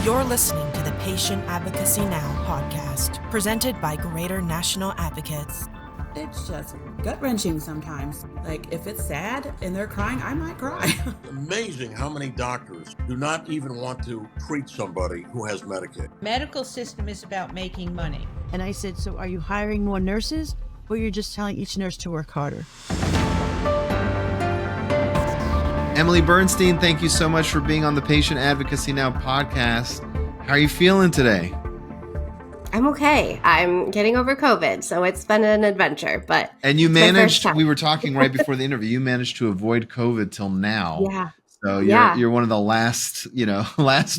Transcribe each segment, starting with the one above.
You're listening to the Patient Advocacy Now podcast, presented by Greater National Advocates. It's just gut-wrenching sometimes. Like, if it's sad and they're crying, I might cry. Amazing how many doctors do not even want to treat somebody who has Medicaid. Medical system is about making money. And I said, so are you hiring more nurses, or you're just telling each nurse to work harder? Emily Bernstein, thank you so much for being on the Patient Advocacy Now podcast. How are you feeling today? I'm okay. I'm getting over COVID, so it's been an adventure. And you managed, we were talking right before the interview, you managed to avoid COVID till now. Yeah. So you're one of the last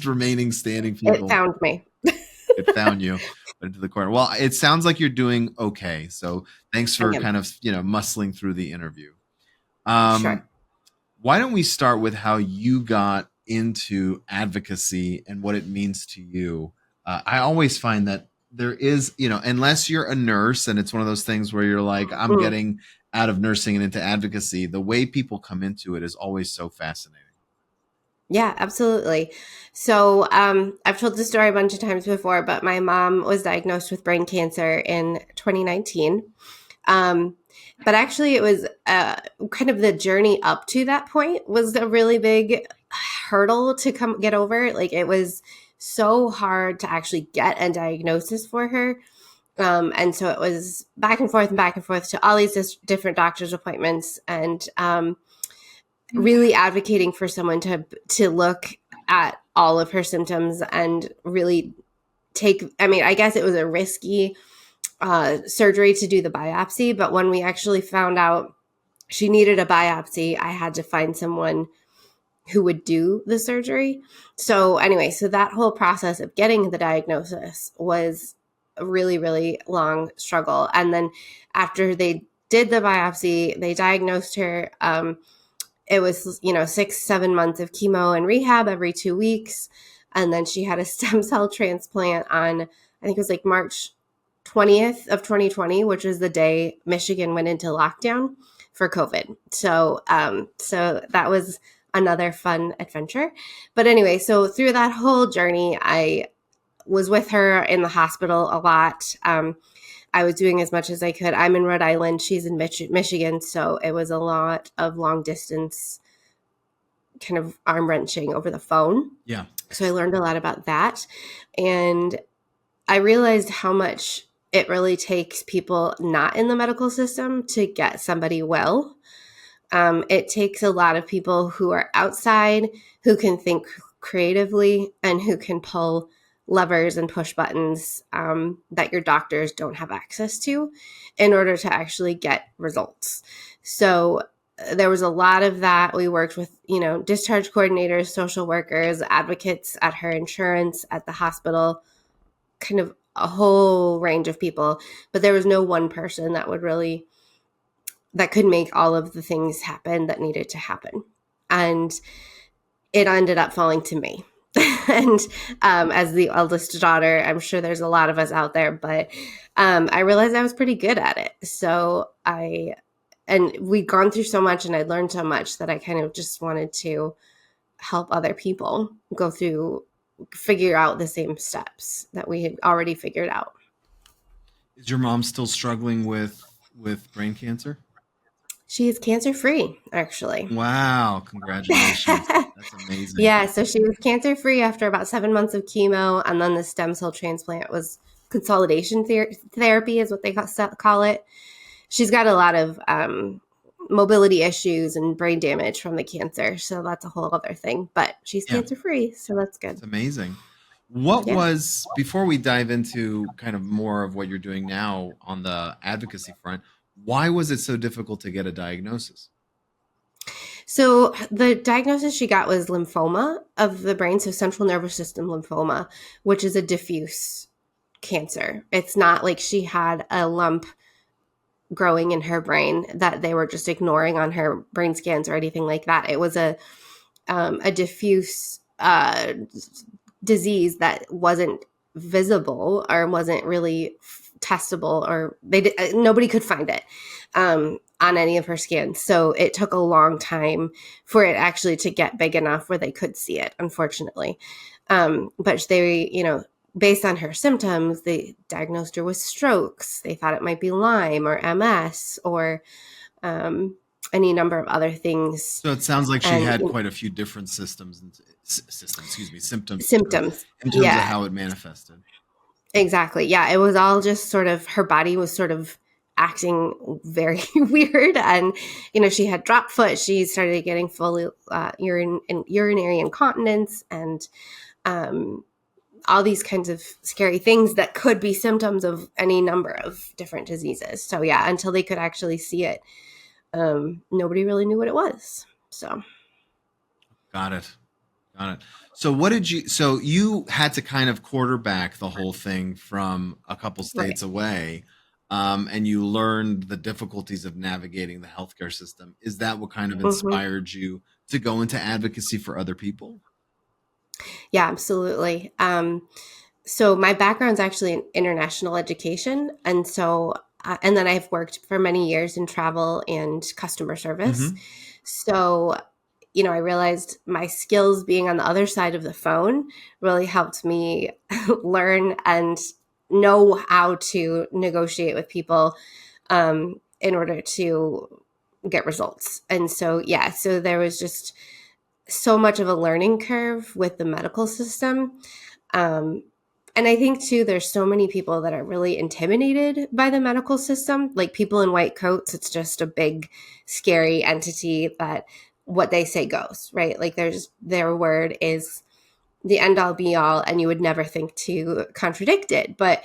remaining standing people. It found me. It found you into the corner. Well, it sounds like you're doing okay. So thanks for kind of, muscling through the interview. Sure. Why don't we start with how you got into advocacy and what it means to you? I always find that there is, unless you're a nurse and it's one of those things where you're like, I'm getting out of nursing and into advocacy, the way people come into it is always so fascinating. Yeah, absolutely. So I've told this story a bunch of times before, but my mom was diagnosed with brain cancer in 2019. But actually, it was kind of the journey up to that point was a really big hurdle to get over. Like, it was so hard to actually get a diagnosis for her. And so it was back and forth to all these different doctor's appointments, and really advocating for someone to look at all of her symptoms and really I guess it was a risky surgery to do the biopsy, but when we actually found out she needed a biopsy, I had to find someone who would do the surgery. So anyway, so that whole process of getting the diagnosis was a really, really long struggle. And then after they did the biopsy, they diagnosed her. It was, 6-7 months of chemo and rehab every 2 weeks. And then she had a stem cell transplant on, I think it was like March 20th of 2020, which was the day Michigan went into lockdown for COVID. So that was another fun adventure. But anyway, so through that whole journey, I was with her in the hospital a lot. I was doing as much as I could. I'm in Rhode Island. She's in Michigan. So it was a lot of long distance kind of arm wrenching over the phone. Yeah. So I learned a lot about that. And I realized how much it really takes people not in the medical system to get somebody well. It takes a lot of people who are outside, who can think creatively, and who can pull levers and push buttons that your doctors don't have access to in order to actually get results. So there was a lot of that. We worked with, discharge coordinators, social workers, advocates at her insurance, at the hospital, kind of a whole range of people. But there was no one person that could make all of the things happen that needed to happen. And it ended up falling to me. And as the eldest daughter, I'm sure there's a lot of us out there, but I realized I was pretty good at it. So we'd gone through so much and I'd learned so much that I kind of just wanted to help other people figure out the same steps that we had already figured out. Is your mom still struggling with brain cancer? She is cancer-free, actually. Wow. Congratulations. That's amazing. Yeah. So she was cancer-free after about 7 months of chemo. And then the stem cell transplant was consolidation therapy is what they call it. She's got a lot of mobility issues and brain damage from the cancer. So that's a whole other thing. But she's cancer-free. So that's good. It's amazing. What was, before we dive into kind of more of what you're doing now on the advocacy front, why was it so difficult to get a diagnosis? So the diagnosis she got was lymphoma of the brain, so central nervous system lymphoma, which is a diffuse cancer. It's not like she had a lump growing in her brain that they were just ignoring on her brain scans or anything like that. It was a diffuse disease that wasn't visible or wasn't really testable, or nobody could find it. on any of her scans. So it took a long time for it actually to get big enough where they could see it, unfortunately. But they, based on her symptoms, they diagnosed her with strokes. They thought it might be Lyme or MS or any number of other things. So it sounds like she had quite a few different symptoms, Symptoms. in terms of how it manifested. Exactly. Yeah. It was all just sort of, her body was sort of acting very weird. And, she had drop foot. She started getting fully urinary incontinence and all these kinds of scary things that could be symptoms of any number of different diseases. So yeah, until they could actually see it, nobody really knew what it was. So. Got it. So so you had to kind of quarterback the whole thing from a couple states away, and you learned the difficulties of navigating the healthcare system. Is that what kind of inspired you to go into advocacy for other people? Yeah, absolutely. So my background's actually in international education. And so, and then I've worked for many years in travel and customer service. So, I realized my skills being on the other side of the phone really helped me learn and know how to negotiate with people in order to get results. And so, so there was just so much of a learning curve with the medical system. And I think too, there's so many people that are really intimidated by the medical system, like people in white coats. It's just a big, scary entity that what they say goes, right? Like their word is the end all be all, and you would never think to contradict it. But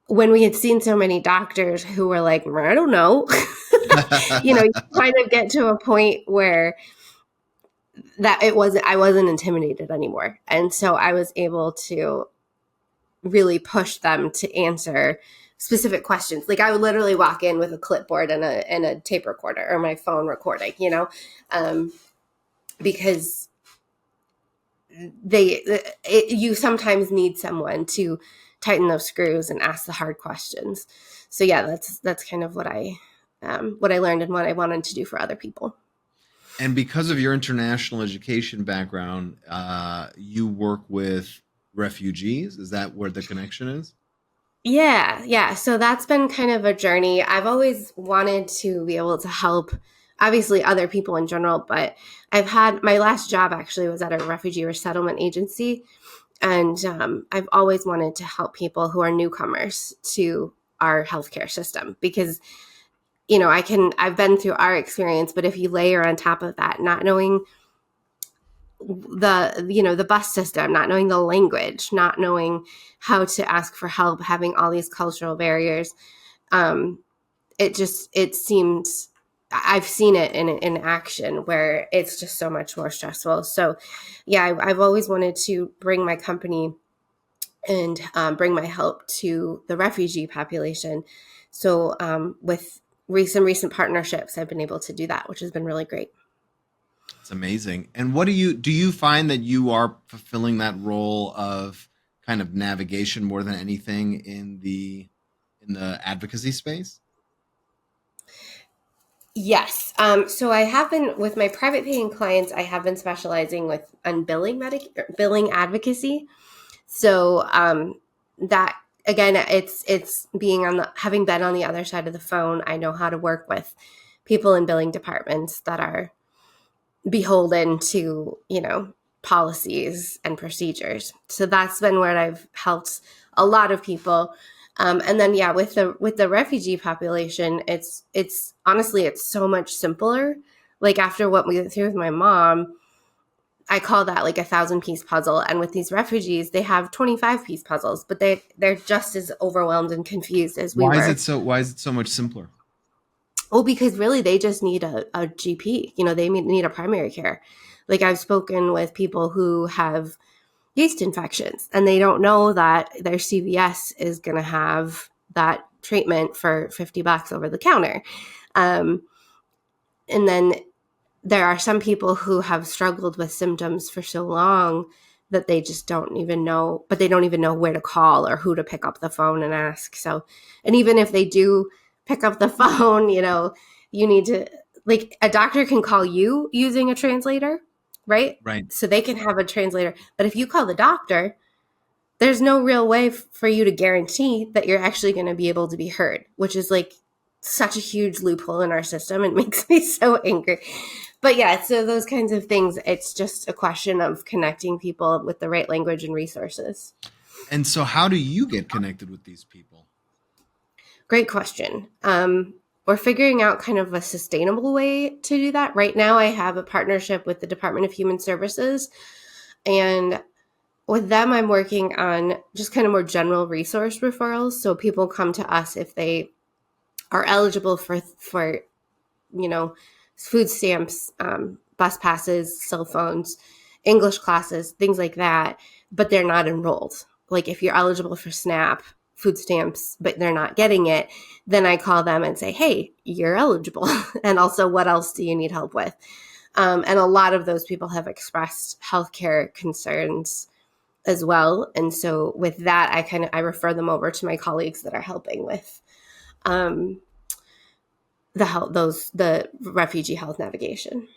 when we had seen so many doctors who were like, I don't know, you kind of get to a point where that I wasn't intimidated anymore. And so I was able to really push them to answer specific questions. Like I would literally walk in with a clipboard and a tape recorder or my phone recording, because you sometimes need someone to tighten those screws and ask the hard questions. So yeah, that's kind of what I learned and what I wanted to do for other people. And because of your international education background, you work with refugees. Is that where the connection is? Yeah. So that's been kind of a journey. I've always wanted to be able to help, obviously, other people in general, but I've had my last job actually was at a refugee resettlement agency. And I've always wanted to help people who are newcomers to our healthcare system because I've been through our experience, but if you layer on top of that, not knowing the bus system, not knowing the language, not knowing how to ask for help, having all these cultural barriers, it seems I've seen it in action where it's just so much more stressful. So yeah, I've always wanted to bring my company and bring my help to the refugee population. So with recent partnerships, I've been able to do that, which has been really great. It's amazing. And what do you find that you are fulfilling that role of kind of navigation more than anything in the advocacy space? Yes. So I have been with my private paying clients, I have been specializing on billing advocacy. So that again, it's being having been on the other side of the phone. I know how to work with people in billing departments that are beholden to, policies and procedures. So that's been where I've helped a lot of people. And then, with the refugee population, it's honestly, it's so much simpler. Like after what we went through with my mom, I call that like a 1,000-piece puzzle. And with these refugees, they have 25-piece puzzles, but they're just as overwhelmed and confused as we were. Why is it so much simpler? Well, because really they just need a GP, they need a primary care. Like I've spoken with people who have yeast infections and they don't know that their CVS is going to have that treatment for $50 over the counter. And then there are some people who have struggled with symptoms for so long that they just don't even know, but they don't even know where to call or who to pick up the phone and ask. So, and even if they do pick up the phone, you need to, like, a doctor can call you using a translator, right? Right. So they can have a translator. But if you call the doctor, there's no real way for you to guarantee that you're actually going to be able to be heard, which is like such a huge loophole in our system. It makes me so angry. But yeah, so those kinds of things, it's just a question of connecting people with the right language and resources. And so how do you get connected with these people? Great question. We're figuring out kind of a sustainable way to do that. Right now, I have a partnership with the Department of Human Services, and with them, I'm working on just kind of more general resource referrals. So people come to us if they are eligible for food stamps, bus passes, cell phones, English classes, things like that, but they're not enrolled. Like if you're eligible for SNAP, food stamps, but they're not getting it, then I call them and say, hey, you're eligible. And also, what else do you need help with? And a lot of those people have expressed healthcare concerns as well. And so with that, I refer them over to my colleagues that are helping with the refugee health navigation.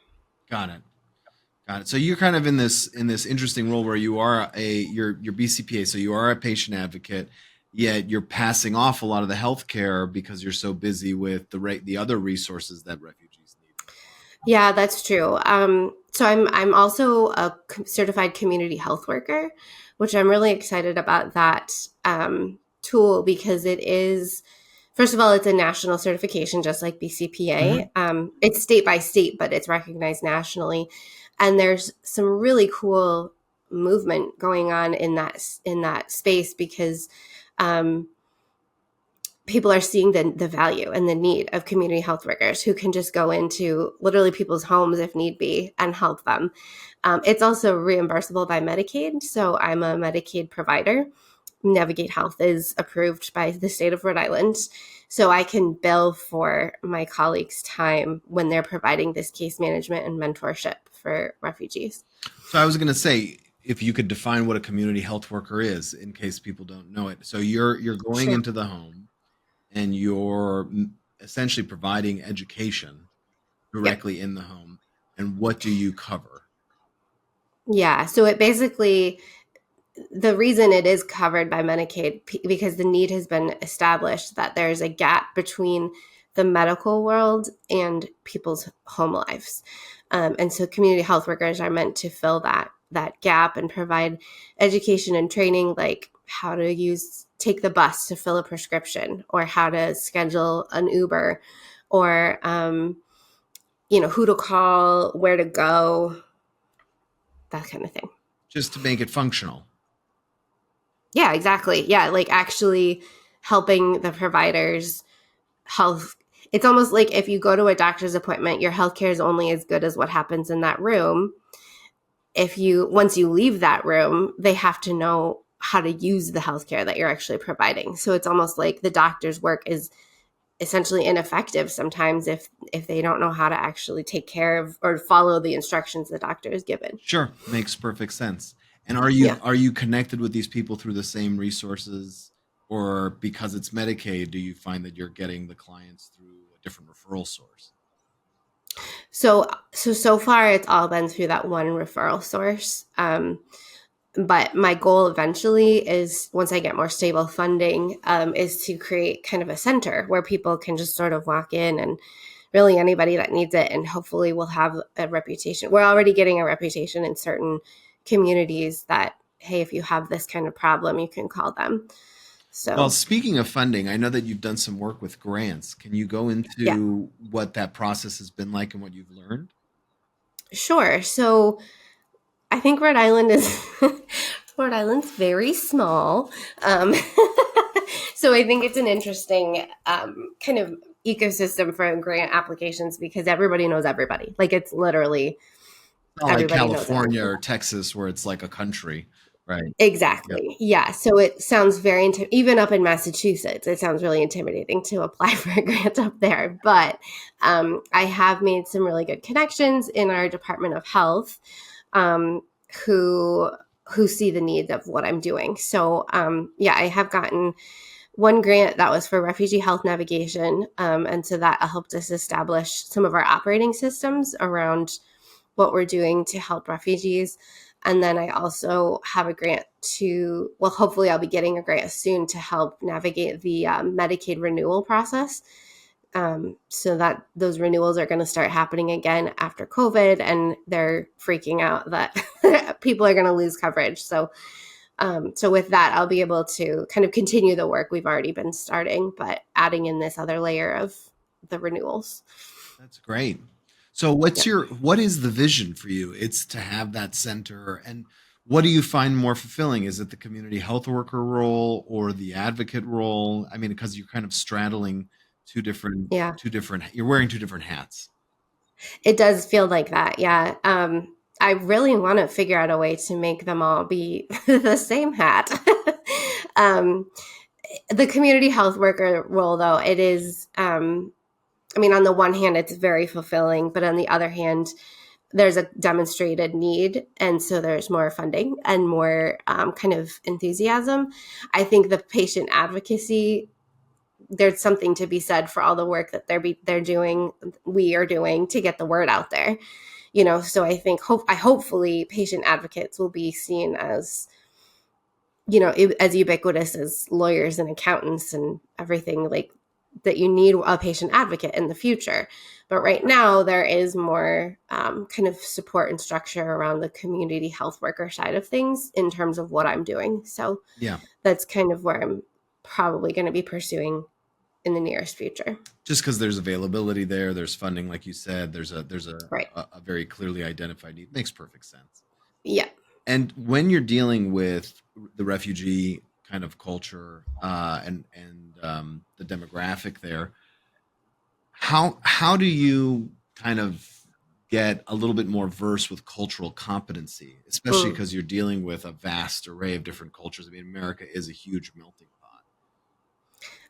Got it. So you're kind of in this interesting role where you are you're BCPA, so you are a patient advocate, yet you're passing off a lot of the healthcare because you're so busy with the other resources that refugees need. Yeah, that's true. So I'm also a certified community health worker, which I'm really excited about that tool because it is, first of all, it's a national certification, just like BCPA. Mm-hmm. It's state by state, but it's recognized nationally. And there's some really cool movement going on in that space because people are seeing the value and the need of community health workers who can just go into literally people's homes if need be and help them. It's also reimbursable by Medicaid. So I'm a Medicaid provider. Navigate Health is approved by the state of Rhode Island. So I can bill for my colleagues' time when they're providing this case management and mentorship for refugees. So I was going to say, if you could define what a community health worker is, in case people don't know it. So you're going into the home and you're essentially providing education directly in the home. And what do you cover? Yeah. So it basically, the reason it is covered by Medicaid, because the need has been established that there's a gap between the medical world and people's home lives. And so community health workers are meant to fill that gap and provide education and training, like how to take the bus to fill a prescription, or how to schedule an Uber, or, who to call, where to go, that kind of thing. Just to make it functional. Yeah, exactly. Yeah, like actually helping the providers health. It's almost like if you go to a doctor's appointment, your healthcare is only as good as what happens in that room. Once you leave that room, they have to know how to use the healthcare that you're actually providing. So it's almost like the doctor's work is essentially ineffective sometimes if they don't know how to actually take care of or follow the instructions the doctor is given. Sure, makes perfect sense. And are you connected with these people through the same resources, or because it's Medicaid, do you find that you're getting the clients through a different referral source? So far it's all been through that one referral source. But my goal eventually is, once I get more stable funding, is to create kind of a center where people can just sort of walk in, and really anybody that needs it, and hopefully we'll have a reputation. We're already getting a reputation in certain communities that, hey, if you have this kind of problem, you can call them. So, well, speaking of funding, I know that you've done some work with grants. Can you go into what that process has been like and what you've learned? Sure. So I think Rhode Island's very small. So I think it's an interesting kind of ecosystem for grant applications because everybody knows everybody. Like it's literally not like California or Texas where it's like a country, right? Exactly. Yep. Yeah. So it sounds very, even up in Massachusetts, it sounds really intimidating to apply for a grant up there. But I have made some really good connections in our Department of Health who see the needs of what I'm doing. So I have gotten one grant that was for refugee health navigation. And so that helped us establish some of our operating systems around what we're doing to help refugees. And then I also have a grant hopefully I'll be getting a grant soon to help navigate the Medicaid renewal process. So that those renewals are going to start happening again after COVID, and they're freaking out that people are going to lose coverage. So with that, I'll be able to kind of continue the work we've already been starting, but adding in this other layer of the renewals. That's great. So what is the vision for you? It's to have that center, and what do you find more fulfilling? Is it the community health worker role or the advocate role? I mean, because you're kind of straddling Yeah, you're wearing two different hats. it does feel like that. Yeah. I really want to figure out a way to make them all be the same hat. The community health worker role, though, it is, on the one hand, it's very fulfilling, but on the other hand, there's a demonstrated need. And so there's more funding and more kind of enthusiasm. I think the patient advocacy, there's something to be said for all the work that we are doing to get the word out there. So I think hopefully patient advocates will be seen as, as ubiquitous as lawyers and accountants and everything, like that you need a patient advocate in the future. But right now there is more kind of support and structure around the community health worker side of things in terms of what I'm doing. So Yeah, that's kind of where I'm probably going to be pursuing in the nearest future. just because there's availability there's funding, like you said, there's a Right. a very clearly identified need. Makes perfect sense. Yeah. And when you're dealing with the refugee kind of culture and the demographic there, how do you kind of get a little bit more versed with cultural competency, especially because you're dealing with a vast array of different cultures? I mean, America is a huge melting pot.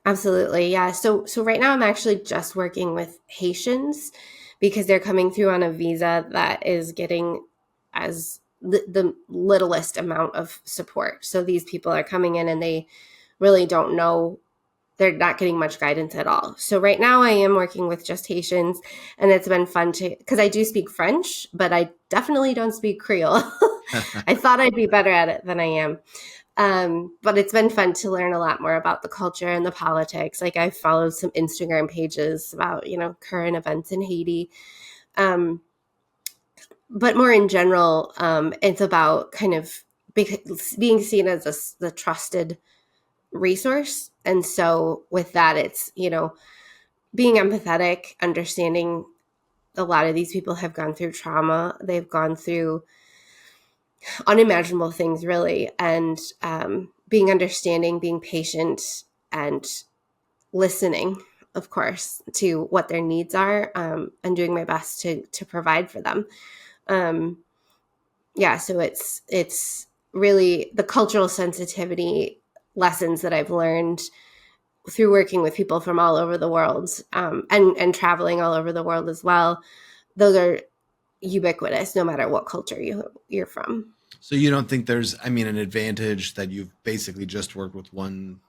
Absolutely. Yeah. So right now I'm actually just working with Haitians because they're coming through on a visa that is getting as the littlest amount of support. So these people are coming in and they really don't know, they're not getting much guidance at all. So right now I am working with just Haitians, and it's been fun because I do speak French, but I definitely don't speak Creole. I thought I'd be better at it than I am. But it's been fun to learn a lot more about the culture and the politics. Like I followed some Instagram pages about, current events in Haiti. But more in general, it's about kind of being seen as the trusted resource. And so with that, it's, being empathetic, understanding a lot of these people have gone through trauma. They've gone through unimaginable things, really. And being understanding, being patient, and listening, of course, to what their needs are, and doing my best to provide for them. So it's really the cultural sensitivity lessons that I've learned through working with people from all over the world, and traveling all over the world as well. Those are ubiquitous no matter what culture you're from. So you don't think there's, an advantage that you've basically just worked with one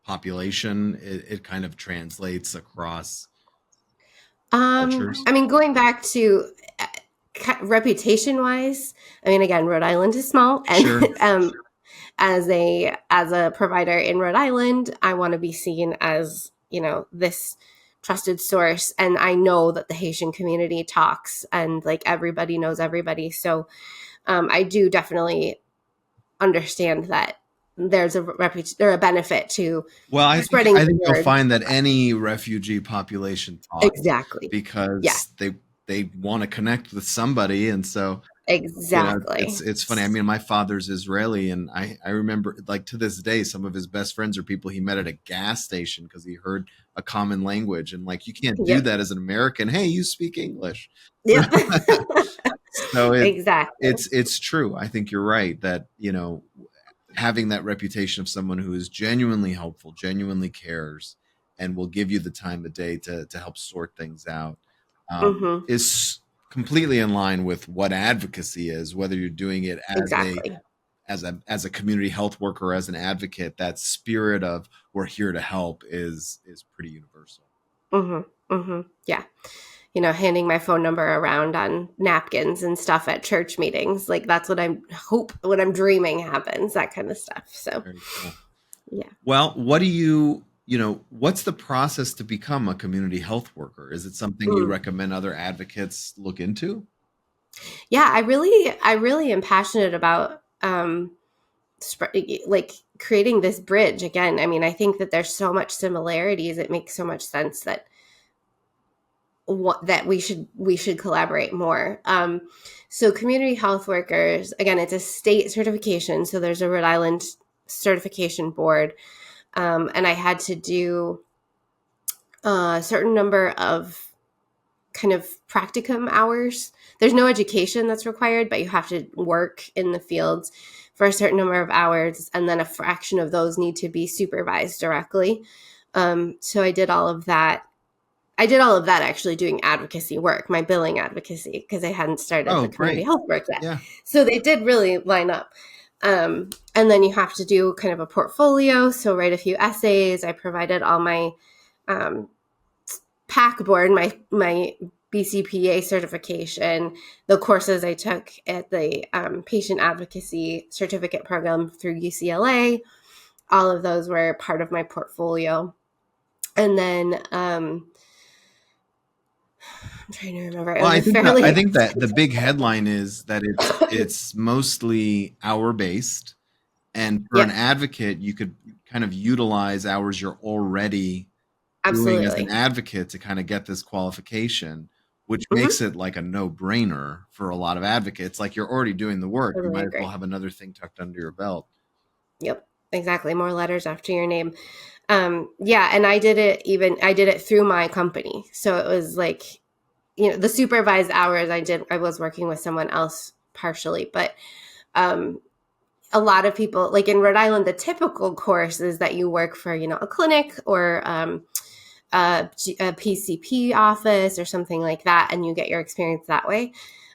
population? It kind of translates across cultures? Going back to reputation wise, again, Rhode Island is small, and Sure. As a provider in Rhode Island, I want to be seen as, this trusted source. And I know that the Haitian community talks and like everybody knows everybody. So I do definitely understand that there's a benefit to spreading. I think you'll find that any refugee population talks, exactly, because they want to connect with somebody, and so exactly, it's funny. My father's Israeli, and I remember, like, to this day, some of his best friends are people he met at a gas station because he heard a common language, and like, you can't do that as an American. Hey, you speak English. Yeah. So exactly. It's true. I think you're right that, having that reputation of someone who is genuinely helpful, genuinely cares, and will give you the time of day to help sort things out, is completely in line with what advocacy is, whether you're doing it as as a community health worker, as an advocate, that spirit of we're here to help is pretty universal. Yeah. Handing my phone number around on napkins and stuff at church meetings. Like that's what what I'm dreaming happens, that kind of stuff. So, Very cool. yeah. Well, what's the process to become a community health worker? Is it something you recommend other advocates look into? Yeah, I really am passionate about like creating this bridge again. I mean, I think that there's so much similarities. It makes so much sense that we should collaborate more. So community health workers, again, it's a state certification. So there's a Rhode Island certification board. And I had to do a certain number of kind of practicum hours. There's no education that's required, but you have to work in the fields for a certain number of hours. And then a fraction of those need to be supervised directly. So I did all of that. Actually doing advocacy work, my billing advocacy, because I hadn't started the community health work yet. Yeah. So they did really line up. And then you have to do kind of a portfolio. So write a few essays. I provided all my PAC board, my BCPA certification, the courses I took at the patient advocacy certificate program through UCLA. All of those were part of my portfolio. And then I'm trying to remember. Well, I think that the big headline is that it's mostly hour based, and for an advocate, you could kind of utilize hours you're already doing as an advocate to kind of get this qualification, which makes it like a no-brainer for a lot of advocates. Like you're already doing the work, you might as well have another thing tucked under your belt. Yep, exactly. More letters after your name. Yeah, and I did it through my company, so it was like, the supervised hours I was working with someone else partially, but a lot of people, like in Rhode Island, the typical course is that you work for, a clinic or a PCP office or something like that, and you get your experience that way.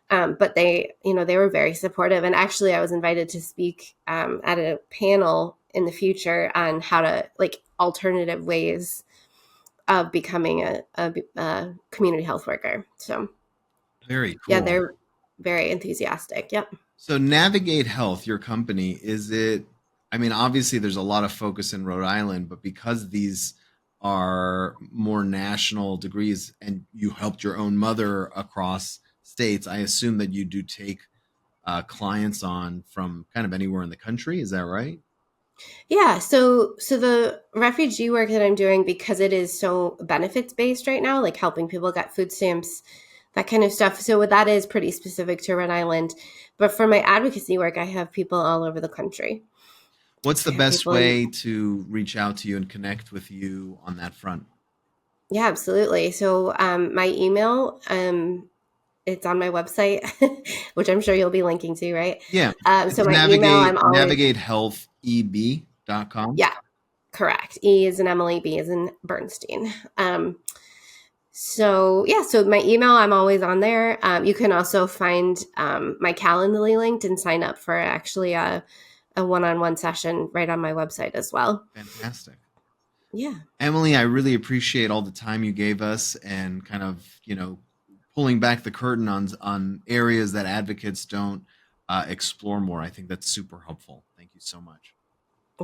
But they were very supportive. And actually, I was invited to speak at a panel in the future on how to, like, alternative ways of becoming a community health worker. So very cool. Yeah, they're very enthusiastic. Yep. So Navigate Health, your company, obviously there's a lot of focus in Rhode Island, but because these are more national degrees and you helped your own mother across states, I assume that you do take clients on from kind of anywhere in the country. Is that right? Yeah. So the refugee work that I'm doing, because it is so benefits based right now, like helping people get food stamps, that kind of stuff. So that is pretty specific to Rhode Island. But for my advocacy work, I have people all over the country. What's the best way to reach out to you and connect with you on that front? Yeah, absolutely. So my email, it's on my website, which I'm sure you'll be linking to, right? Yeah. So my email, I'm always navigatehealtheb.com. Yeah, correct. E is in Emily, B is in Bernstein. So my email, I'm always on there. You can also find my Calendly linked and sign up for actually a one-on-one session right on my website as well. Fantastic. Yeah. Emily, I really appreciate all the time you gave us and kind of, pulling back the curtain on areas that advocates don't explore more. I think that's super helpful. Thank you so much.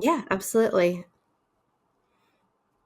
Yeah, absolutely.